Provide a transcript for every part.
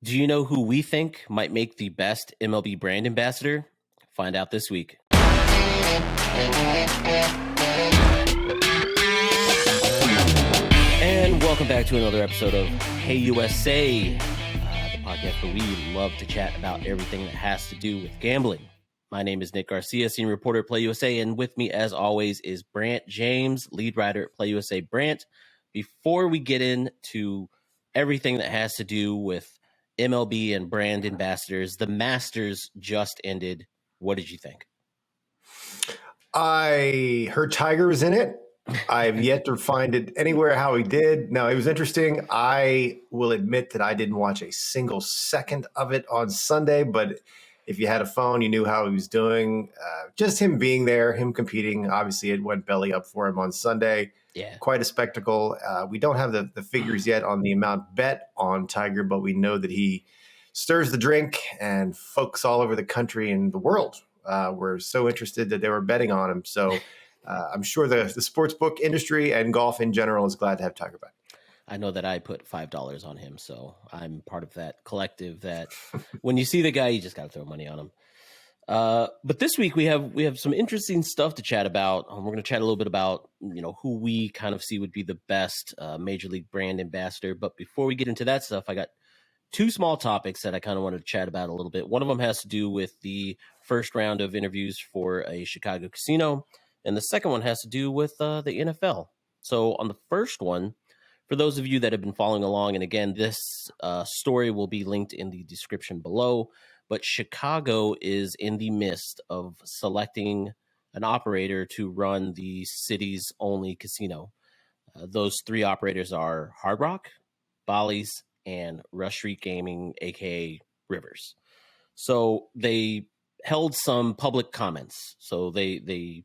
Do you know who we think might make the best MLB brand ambassador? Find out this week. And welcome back to another episode of HeyUSA, the podcast where we love to chat about everything that has to do with gambling. My name is Nick Garcia, senior reporter at PlayUSA, and with me, as always, is Brant James, lead writer at PlayUSA. Brant, before we get into everything that has to do with MLB and brand ambassadors, the Masters just ended. What did you think? I heard Tiger was in it. I've yet to find it anywhere how he did. No, it was interesting. I will admit that I didn't watch a single second of it on Sunday, but if you had a phone, you knew how he was doing. Just him being there, him competing. Obviously, it went belly up for him on Sunday. Yeah. Quite a spectacle. We don't have the figures yet on the amount bet on Tiger, but we know that he stirs the drink, and folks all over the country and the world were so interested that they were betting on him. So I'm sure the sportsbook industry and golf in general is glad to have Tiger back. I know that I put $5 on him, so I'm part of that collective that when you see the guy, you just got to throw money on him. But this week we have some interesting stuff to chat about. We're going to chat a little bit about, who we kind of see would be the best major league brand ambassador. But before we get into that stuff, I got two small topics that I kind of wanted to chat about a little bit. One of them has to do with the first round of interviews for a Chicago casino, and the second one has to do with the NFL. So on the first one, for those of you that have been following along, and again, this story will be linked in the description below, but Chicago is in the midst of selecting an operator to run the city's only casino. Those three operators are Hard Rock, Bally's, and Rush Street Gaming, aka Rivers. So they held some public comments. So they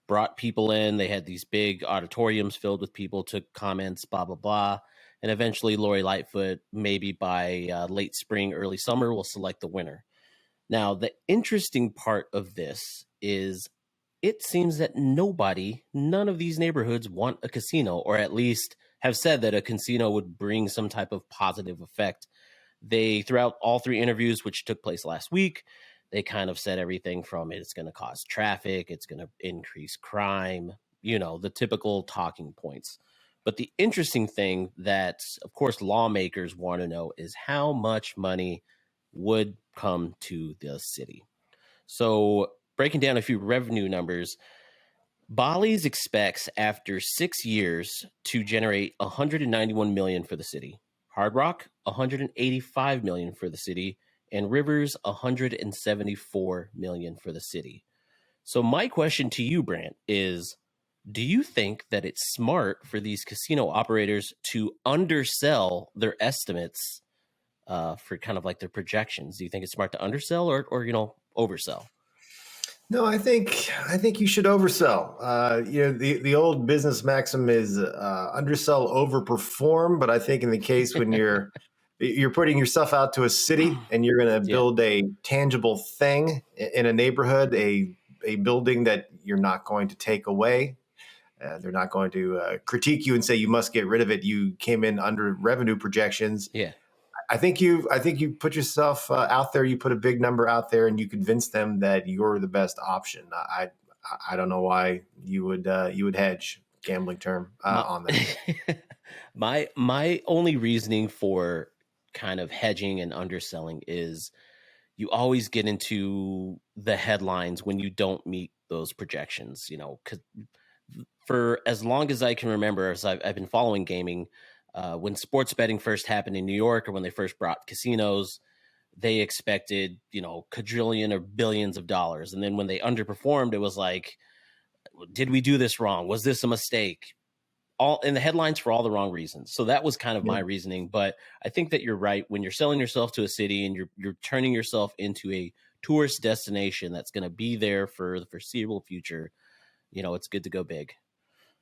brought people in. They had these big auditoriums filled with people, took comments, blah, blah, blah. And eventually Lori Lightfoot, maybe by late spring, early summer, will select the winner. Now, the interesting part of this is it seems that none of these neighborhoods want a casino, or at least have said that a casino would bring some type of positive effect. They, throughout all three interviews, which took place last week, they kind of said everything from it's going to cause traffic, it's going to increase crime, the typical talking points. But the interesting thing that, of course, lawmakers want to know is how much money would come to the city. So breaking down a few revenue numbers, Bally's expects after 6 years to generate $191 million for the city. Hard Rock, $185 million for the city, and Rivers, $174 million for the city. So my question to you, Brant, is do you think that it's smart for these casino operators to undersell their estimates for kind of like their projections? Do you think it's smart to undersell or oversell? No, I think you should oversell. The old business maxim is undersell, overperform. But I think in the case when you're putting yourself out to a city and you're going to build a tangible thing in a neighborhood, a building that you're not going to take away. They're not going to critique you and say you must get rid of it. You came in under revenue projections. Yeah. I think you put yourself out there. You put a big number out there, and you convince them that you're the best option. I don't know why you would hedge, gambling term, on that. My only reasoning for kind of hedging and underselling is you always get into the headlines when you don't meet those projections. Because for as long as I can remember, as I've been following gaming. When sports betting first happened in New York, or when they first brought casinos, they expected, quadrillion or billions of dollars. And then when they underperformed, it was like, did we do this wrong? Was this a mistake? All in the headlines for all the wrong reasons. So that was kind of my reasoning. But I think that you're right. When you're selling yourself to a city and you're turning yourself into a tourist destination that's going to be there for the foreseeable future, it's good to go big.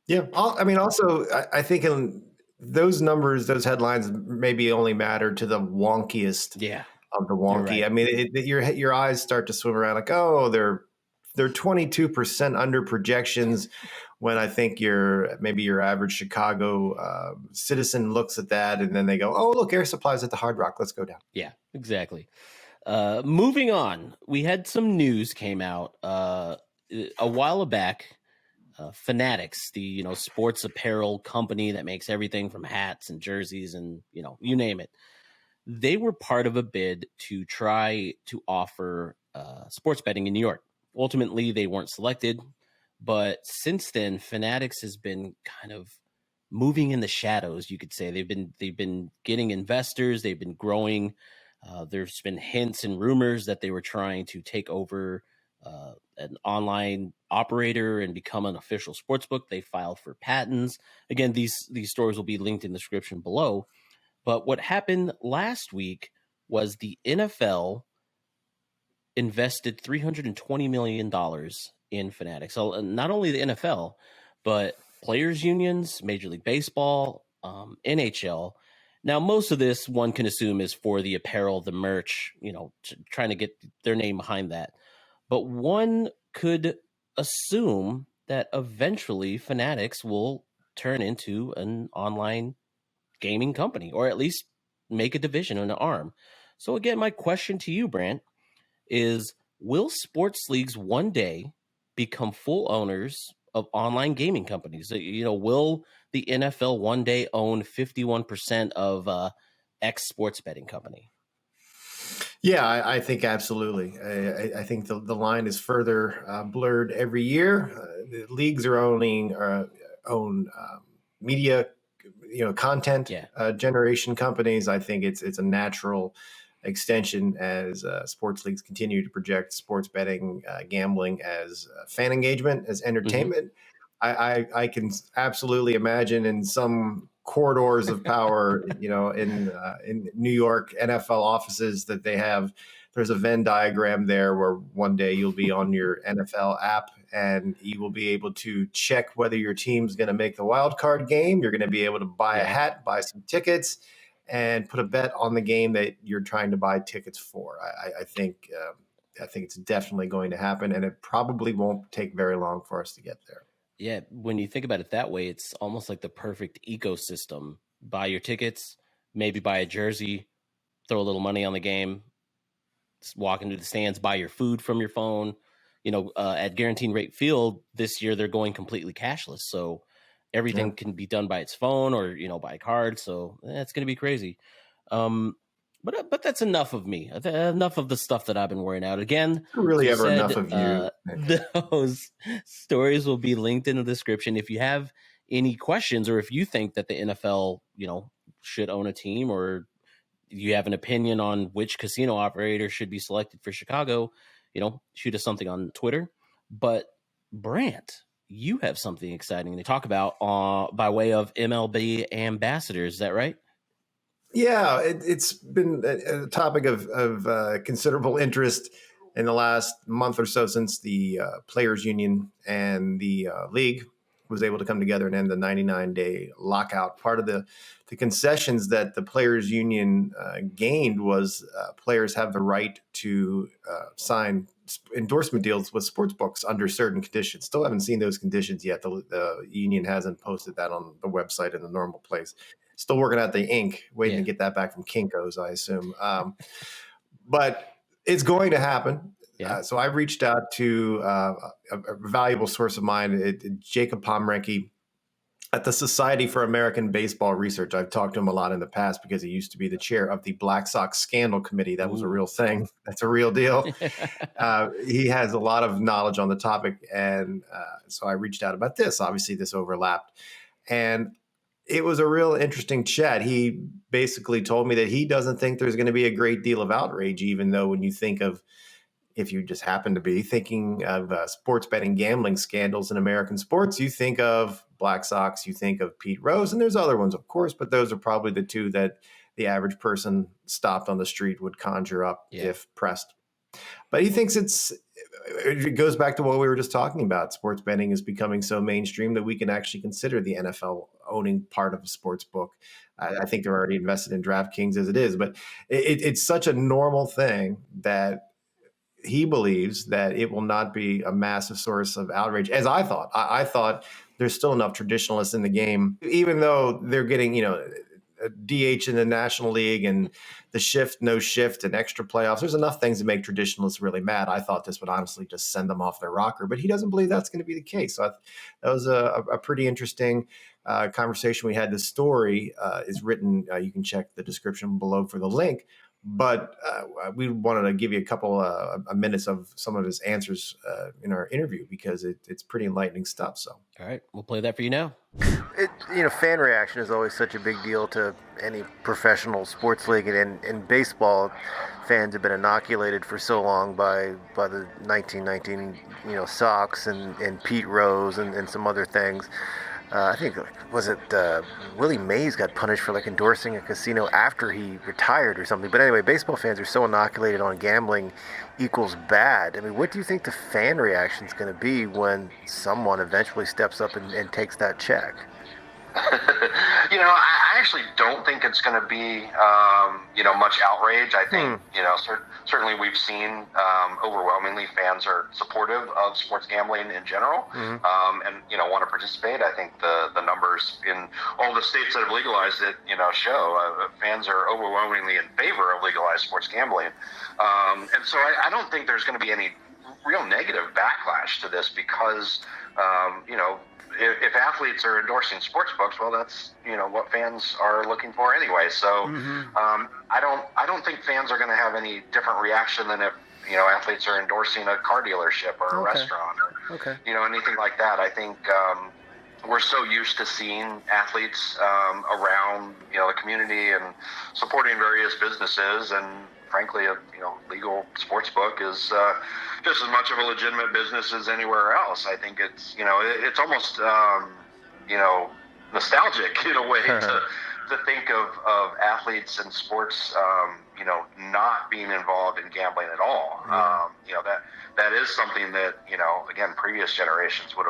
Yeah. Also, I think in those numbers, those headlines maybe only matter to the wonkiest of the wonky. Right. I mean, your eyes start to swim around like, oh, they're they're 22% under projections. When I think maybe your average Chicago citizen looks at that and then they go, "Oh, look, air supplies at the Hard Rock. Let's go down." Yeah, exactly. Moving on, we had some news came out a while back. Fanatics, the sports apparel company that makes everything from hats and jerseys and you name it, they were part of a bid to try to offer sports betting in New York. Ultimately, they weren't selected, but since then, Fanatics has been kind of moving in the shadows. You could say they've been getting investors, they've been growing. There's been hints and rumors that they were trying to take over an online operator and become an official sportsbook. They filed for patents. Again, these stories will be linked in the description below. But what happened last week was the NFL invested $320 million in Fanatics. So not only the NFL, but players' unions, Major League Baseball, NHL. Now, most of this one can assume is for the apparel, the merch, trying to get their name behind that. But one could assume that eventually Fanatics will turn into an online gaming company, or at least make a division and an arm. So again, my question to you, Brant, is will sports leagues one day become full owners of online gaming companies? Will the NFL one day own 51% of X sports betting company? Yeah, I think absolutely. I think the line is further blurred every year. The leagues are own media, content Yeah. generation companies. I think it's a natural extension as sports leagues continue to project sports betting, gambling as fan engagement, as entertainment. I can absolutely imagine in some corridors of power, in New York NFL offices that there's a Venn diagram there where one day you'll be on your NFL app and you will be able to check whether your team's going to make the wild card game. You're going to be able to buy a hat, buy some tickets, and put a bet on the game that you're trying to buy tickets for. I think it's definitely going to happen, and it probably won't take very long for us to get there. Yeah, when you think about it that way, it's almost like the perfect ecosystem. Buy your tickets, maybe buy a jersey, throw a little money on the game, walk into the stands, buy your food from your phone. At Guaranteed Rate Field this year, they're going completely cashless. So everything can be done by its phone or, by card. So it's going to be crazy. But that's enough of me. Enough of the stuff that I've been worrying out. Again, really ever enough of you. Those stories will be linked in the description. If you have any questions or if you think that the NFL, should own a team, or you have an opinion on which casino operator should be selected for Chicago, shoot us something on Twitter. But Brant, you have something exciting to talk about by way of MLB ambassadors. Is that right? Yeah, it's been a topic of considerable interest in the last month or so since the players union and the league was able to come together and end the 99-day lockout. Part of the concessions that the players union gained was players have the right to sign endorsement deals with sports books under certain conditions. Still haven't seen those conditions yet. The union hasn't posted that on the website in the normal place. Still working out the ink, waiting to get that back from Kinko's, I assume. But it's going to happen. Yeah. So I reached out to a valuable source of mine, Jacob Pomrenke, at the Society for American Baseball Research. I've talked to him a lot in the past because he used to be the chair of the Black Sox Scandal Committee. That was a real thing. That's a real deal. He has a lot of knowledge on the topic. And so I reached out about this. Obviously, this overlapped. And it was a real interesting chat. He basically told me that he doesn't think there's going to be a great deal of outrage, even though when you think of, if you just happen to be thinking of sports betting gambling scandals in American sports, you think of Black Sox, you think of Pete Rose, and there's other ones, of course, but those are probably the two that the average person stopped on the street would conjure up if pressed. But he thinks it goes back to what we were just talking about. Sports betting is becoming so mainstream that we can actually consider the NFL owning part of a sports book. I think they're already invested in DraftKings as it is, but it's such a normal thing that he believes that it will not be a massive source of outrage, as I thought. I thought there's still enough traditionalists in the game, even though they're getting, a DH in the National League and the shift, no shift, and extra playoffs. There's enough things to make traditionalists really mad. I thought this would honestly just send them off their rocker, but he doesn't believe that's going to be the case. So that was a pretty interesting conversation we had. The story is written. You can check the description below for the link. But we wanted to give you a couple minutes of some of his answers in our interview because it's pretty enlightening stuff. So, all right, we'll play that for you now. Fan reaction is always such a big deal to any professional sports league, and in baseball, fans have been inoculated for so long by the 1919 Sox and Pete Rose and some other things. I think, was it Willie Mays got punished for endorsing a casino after he retired or something. But anyway, baseball fans are so inoculated on gambling equals bad. I mean, what do you think the fan reaction is going to be when someone eventually steps up and takes that check? I actually don't think it's going to be, much outrage. I think, certainly we've seen overwhelmingly fans are supportive of sports gambling in general, and, want to participate. I think the numbers in all the states that have legalized it, show fans are overwhelmingly in favor of legalized sports gambling. And so I don't think there's going to be any real negative backlash to this because, if athletes are endorsing sports books, well, that's what fans are looking for anyway. So I don't think fans are going to have any different reaction than if athletes are endorsing a car dealership or a restaurant or anything like that. I think we're so used to seeing athletes around the community and supporting various businesses, and frankly, a legal sports book is just as much of a legitimate business as anywhere else. I think it's it's almost nostalgic in a way to think of athletes and sports not being involved in gambling at all. That is something that again, previous generations would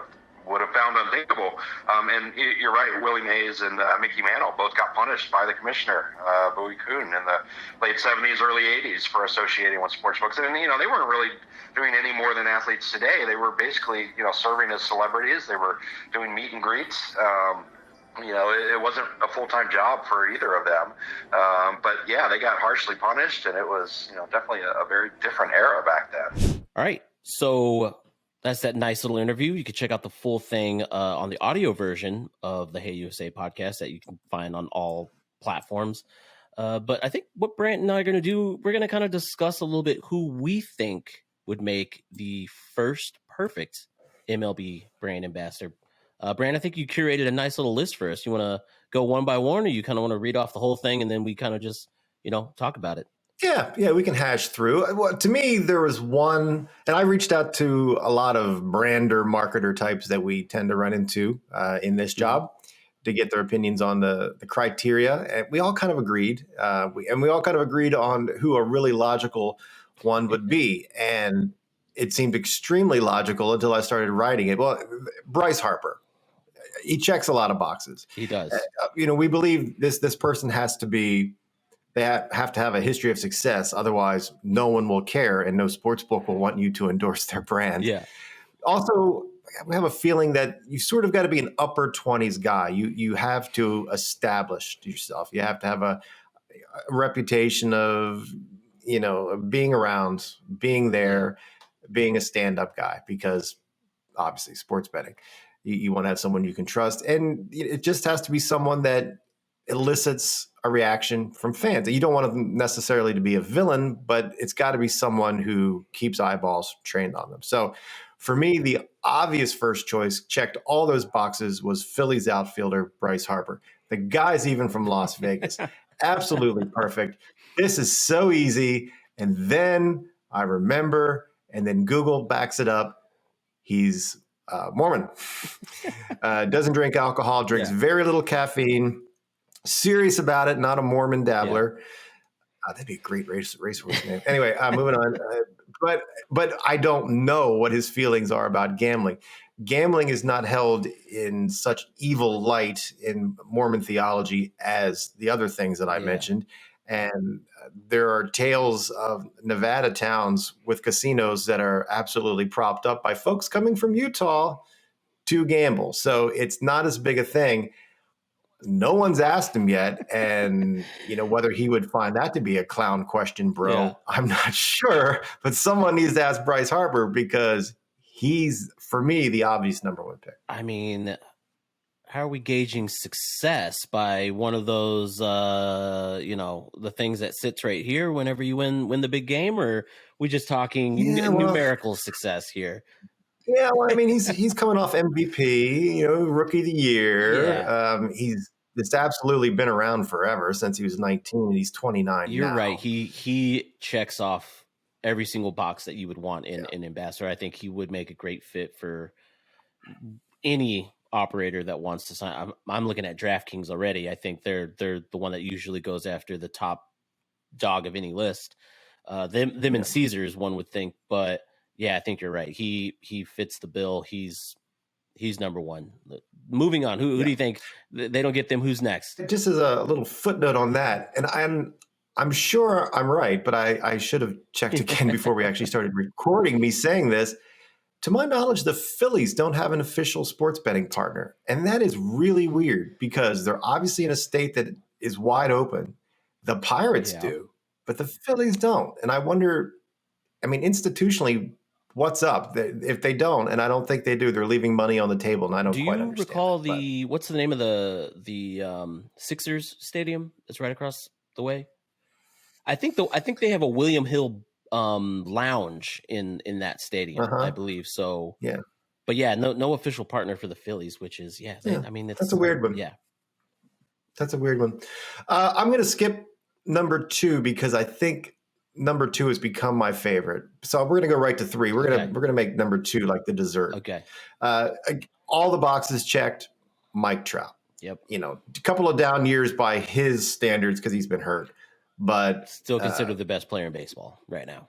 have found unthinkable. And you're right, Willie Mays and Mickey Mantle both got punished by the commissioner, Bowie Kuhn, in the late 70s, early 80s for associating with sportsbooks. And, they weren't really doing any more than athletes today. They were basically, serving as celebrities. They were doing meet and greets. It wasn't a full-time job for either of them. But, yeah, they got harshly punished, and it was, definitely a very different era back then. All right. So that's that nice little interview. You can check out the full thing on the audio version of the HeyUSA podcast that you can find on all platforms. But I think what Brant and I are going to do, we're going to kind of discuss a little bit who we think would make the first perfect MLB brand ambassador. Brant, I think you curated a nice little list for us. You want to go one by one, or you kind of want to read off the whole thing and then we kind of just, talk about it? Yeah, we can hash through. Well, to me, there was one, and I reached out to a lot of brander marketer types that we tend to run into in this job to get their opinions on the criteria. And we all kind of agreed. We all kind of agreed on who a really logical one would be. And it seemed extremely logical until I started writing it. Well, Bryce Harper, he checks a lot of boxes. He does. We believe this person has to be, they have to have a history of success. Otherwise, no one will care and no sportsbook will want you to endorse their brand. Yeah. Also, we have a feeling that you sort of got to be an upper 20s guy. You have to establish yourself. You have to have a reputation of, being around, being there, being a stand-up guy, because obviously sports betting, you want to have someone you can trust. And it just has to be someone that elicits a reaction from fans. You don't want them necessarily to be a villain, but it's got to be someone who keeps eyeballs trained on them. So for me, the obvious first choice, checked all those boxes, was Phillies outfielder Bryce Harper. The guy's even from Las Vegas. Absolutely perfect. This is so easy. And then I remember, and then Google backs it up. He's Mormon. Doesn't drink alcohol, drinks very little caffeine. Serious about it, not a Mormon dabbler. That'd be a great racehorse name. Anyway, moving on. But I don't know what his feelings are about gambling. Gambling is not held in such evil light in Mormon theology as the other things that I mentioned. And there are tales of Nevada towns with casinos that are absolutely propped up by folks coming from Utah to gamble. So it's not as big a thing. No one's asked him yet. And, whether he would find that to be a clown question, bro, Yeah. I'm not sure. But someone needs to ask Bryce Harper because he's, for me, the obvious number one pick. I mean, how are we gauging success by one of those, the things that sits right here whenever you win the big game? Or are we just talking numerical success here? Yeah, well, I mean, he's coming off MVP, rookie of the year. Yeah. He's absolutely been around forever since he was 19, and he's 29 You're now. right. He checks off every single box that you would want in ambassador. I think he would make a great fit for any operator that wants to sign. I'm looking at DraftKings already. I think they're the one that usually goes after the top dog of any list. Them and Caesars, one would think, but yeah, I think you're right. He fits the bill. He's number one. Moving on. Who do you think they don't get them? Who's next? Just as a little footnote on that, and I'm sure I'm right, but I should have checked again before we actually started recording me saying this. To my knowledge, the Phillies don't have an official sports betting partner. And that is really weird because they're obviously in a state that is wide open. The Pirates do, but the Phillies don't. And I wonder, institutionally, what's up? If they don't, and I don't think they do, they're leaving money on the table, and I don't quite understand. Do you recall what's the name of the Sixers stadium that's right across the way? I think they have a William Hill lounge in that stadium, I believe. So yeah, but yeah, no official partner for the Phillies, which is that's a weird one. Yeah, that's a weird one. I'm going to skip number 2 because I think number 2 has become my favorite. So we're going to go right to 3. We're gonna make number 2 like the dessert. Okay. All the boxes checked. Mike Trout. Yep. A couple of down years by his standards because he's been hurt, but still considered the best player in baseball right now.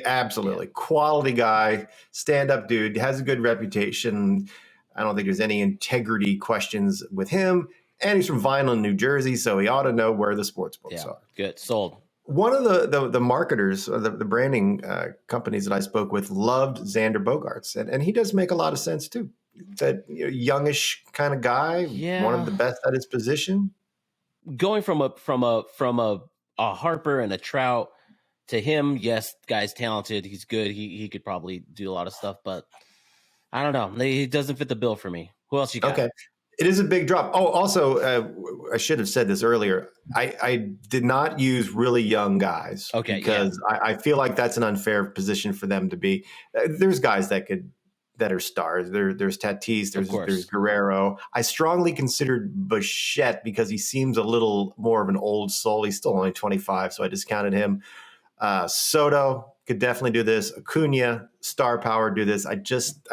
Absolutely. Quality guy, stand-up dude, has a good reputation. I don't think there's any integrity questions with him. And he's from Vineland, New Jersey, so he ought to know where the sports books are. Good. Sold. One of the marketers, the branding companies that I spoke with loved Xander Bogaerts, and he does make a lot of sense too. That youngish kind of guy, one of the best at his position. Going from a Harper and a Trout to him, yes, guy's talented. He's good. He could probably do a lot of stuff, but I don't know. He doesn't fit the bill for me. Who else you got? Okay. It is a big drop. Oh, also, I should have said this earlier. I did not use really young guys. Okay. Because I feel like that's an unfair position for them to be. There's guys that are stars. There's Tatis. There's Guerrero. I strongly considered Bichette because he seems a little more of an old soul. He's still only 25, so I discounted him. Soto could definitely do this. Acuna, star power, do this. I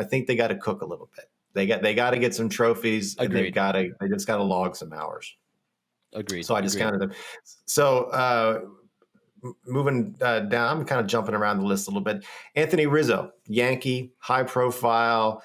think they got to cook a little bit. They got to get some trophies. Agreed. And they just got to log some hours. Agreed. So I discounted them. So moving down, I'm kind of jumping around the list a little bit. Anthony Rizzo, Yankee, high profile,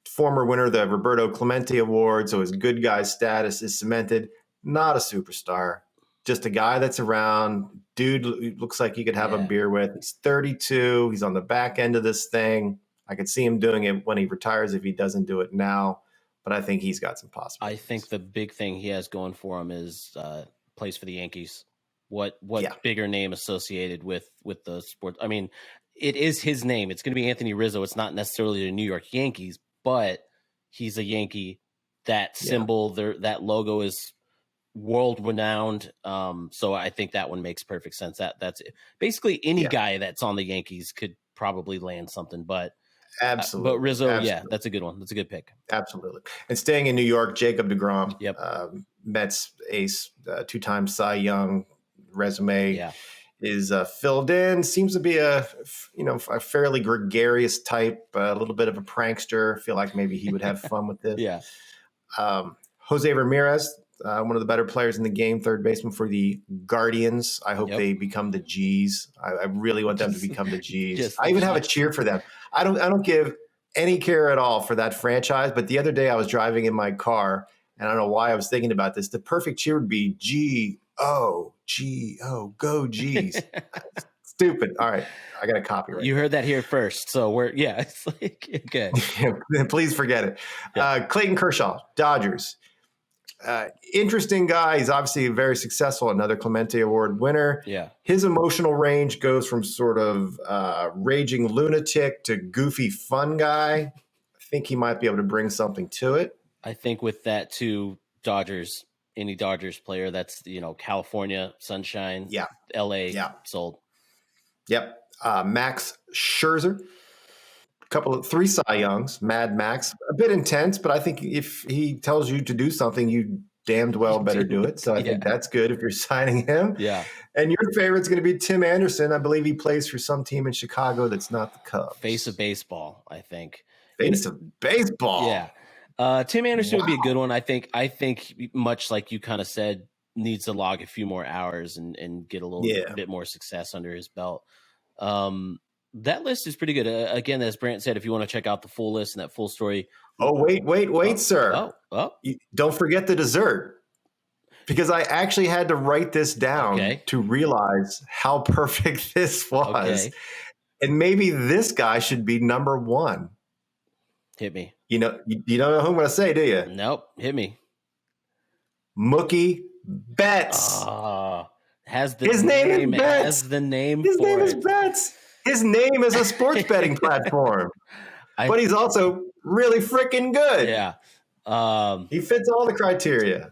former winner of the Roberto Clemente Award. So his good guy status is cemented. Not a superstar, just a guy that's around. Dude looks like he could have a beer with. He's 32. He's on the back end of this thing. I could see him doing it when he retires if he doesn't do it now, but I think he's got some possibilities. I think the big thing he has going for him is plays for the Yankees. What bigger name associated with the sport? I mean, it is his name. It's going to be Anthony Rizzo. It's not necessarily the New York Yankees, but he's a Yankee. That symbol, that logo is world renowned. So I think that one makes perfect sense. That's it. Basically any guy that's on the Yankees could probably land something, but. Absolutely. But Rizzo, that's a good one. That's a good pick. Absolutely. And staying in New York, Jacob deGrom, Mets ace, 2-time Cy Young, resume is filled in. Seems to be a fairly gregarious type, a little bit of a prankster. I feel like maybe he would have fun with this. Jose Ramirez, one of the better players in the game, third baseman for the Guardians. I hope they become the G's. I really want them to become the G's. I even have a cheer for them. I don't give any care at all for that franchise. But the other day I was driving in my car, and I don't know why I was thinking about this. The perfect cheer would be G-O, Go G's. Stupid. All right. I got a copyright. You heard that here first. So it's like, okay. Please forget it. Yeah. Clayton Kershaw, Dodgers. Interesting guy. He's obviously very successful, another Clemente Award winner. Yeah. His emotional range goes from sort of raging lunatic to goofy fun guy. I think he might be able to bring something to it. I think with that too, any Dodgers player that's, California, sunshine, LA, sold. Yep. Max Scherzer. Three Cy Youngs, Mad Max, a bit intense, but I think if he tells you to do something, you damned well better do it. So I think that's good if you're signing him. Yeah. And your favorite's going to be Tim Anderson. I believe he plays for some team in Chicago that's not the Cubs. Face of baseball, I think. Face of baseball. Yeah. Tim Anderson would be a good one. I think much like you kind of said, needs to log a few more hours and get a little bit more success under his belt. That list is pretty good. Again, as Brant said, if you want to check out the full list and that full story. Oh, wait, sir. Don't forget the dessert. Because I actually had to write this down to realize how perfect this was. Okay. And maybe this guy should be number one. Hit me. You don't know who I'm going to say, do you? Nope. Hit me. Mookie Betts. His name is Betts. His name is a sports betting platform, but he's also really freaking good. Yeah. He fits all the criteria.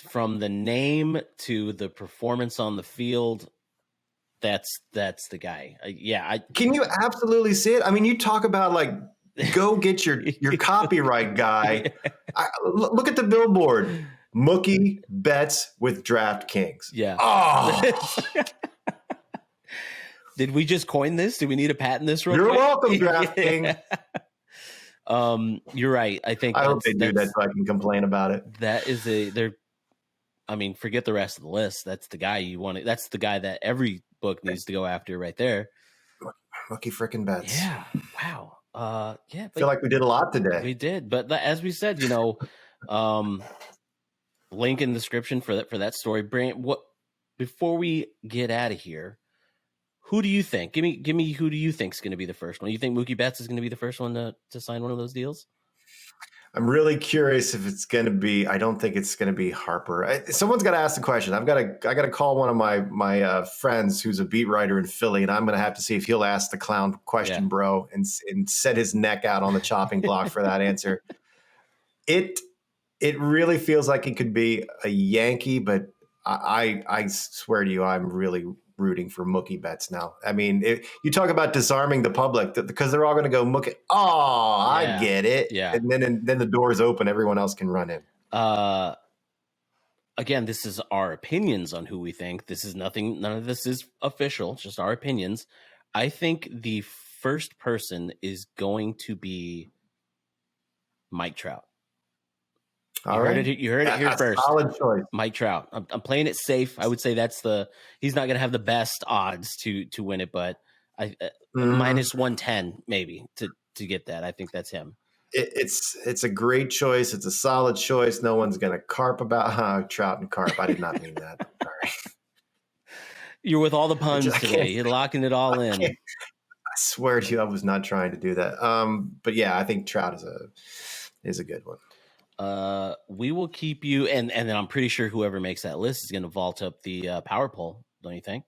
From the name to the performance on the field, that's the guy. Can you absolutely see it? I mean, you talk about like, go get your copyright guy. Look at the billboard. Mookie Betts with DraftKings. Yeah. Oh. Did we just coin this? Do we need to patent this real You're quick? welcome, DraftKings. You're right. I hope they do that so I can complain about it. That is forget the rest of the list. That's the guy you want. That's the guy that every book needs to go after right there. Mookie freaking Betts. Yeah. Wow. I feel like we did a lot today. We did. But as we said, link in the description for that story. Brant, before we get out of here, who do you think? Give me who do you think is going to be the first one? You think Mookie Betts is going to be the first one to sign one of those deals? I'm really curious if it's going to be. I don't think it's going to be Harper. Someone's got to ask the question. I got to call one of my friends who's a beat writer in Philly, and I'm going to have to see if he'll ask the clown question, bro, and set his neck out on the chopping block for that answer. It really feels like it could be a Yankee, but I swear to you, I'm really rooting for Mookie Betts now. I mean, you talk about disarming the public because they're all going to go Mookie. Oh, I get it. Yeah. And then the doors open. Everyone else can run in. Again, this is our opinions on who we think. This is nothing. None of this is official. It's just our opinions. I think the first person is going to be Mike Trout. You heard it here first. Solid choice. Mike Trout. I'm playing it safe. I would say he's not going to have the best odds to win it, but minus 110 maybe to get that. I think that's him. It's a great choice. It's a solid choice. No one's going to carp about Trout and carp. I did not mean that. All right. You're with all the puns today. You're locking it all in. I swear to you, I was not trying to do that. But yeah, I think Trout is a good one. We will keep you, and then I'm pretty sure whoever makes that list is going to vault up the power poll. Don't you think?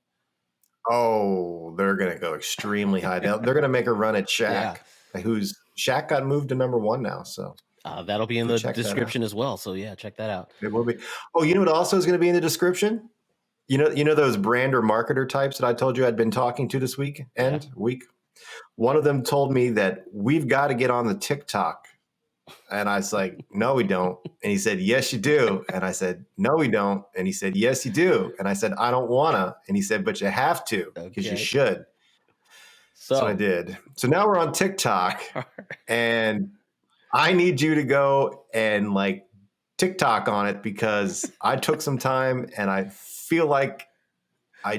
Oh, they're going to go extremely high. They're going to make a run at Shaq, Shaq got moved to number one now. So that'll be in the description as well. So yeah, check that out. It will be. Oh, you know what also is going to be in the description? You know those brand or marketer types that I told you I'd been talking to this week. One of them told me that we've got to get on the TikTok. And I was like, no, we don't. And he said, yes, you do. And I said, no, we don't. And he said, yes, you do. And I said, I don't want to. And he said, but you have to because you should. So I did. So now we're on TikTok and I need you to go and like TikTok on it because I took some time and I feel like you're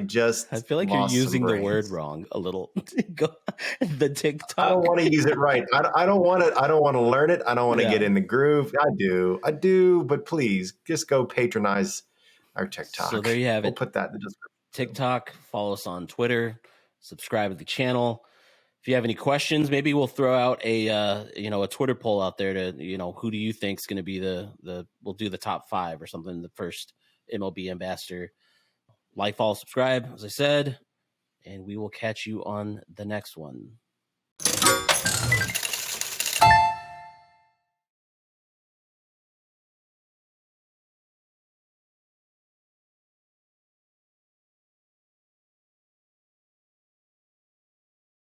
using the word wrong a little. The TikTok. I don't want to use it right. I don't want to learn it. I don't want to get in the groove. I do. But please just go patronize our TikTok. So there you have We'll it. put that in the description. TikTok, follow us on Twitter, subscribe to the channel. If you have any questions, maybe we'll throw out a Twitter poll out there to, who do you think is going to be we'll do the top 5 or something, the first MLB ambassador. Like, follow, subscribe, as I said, and we will catch you on the next one.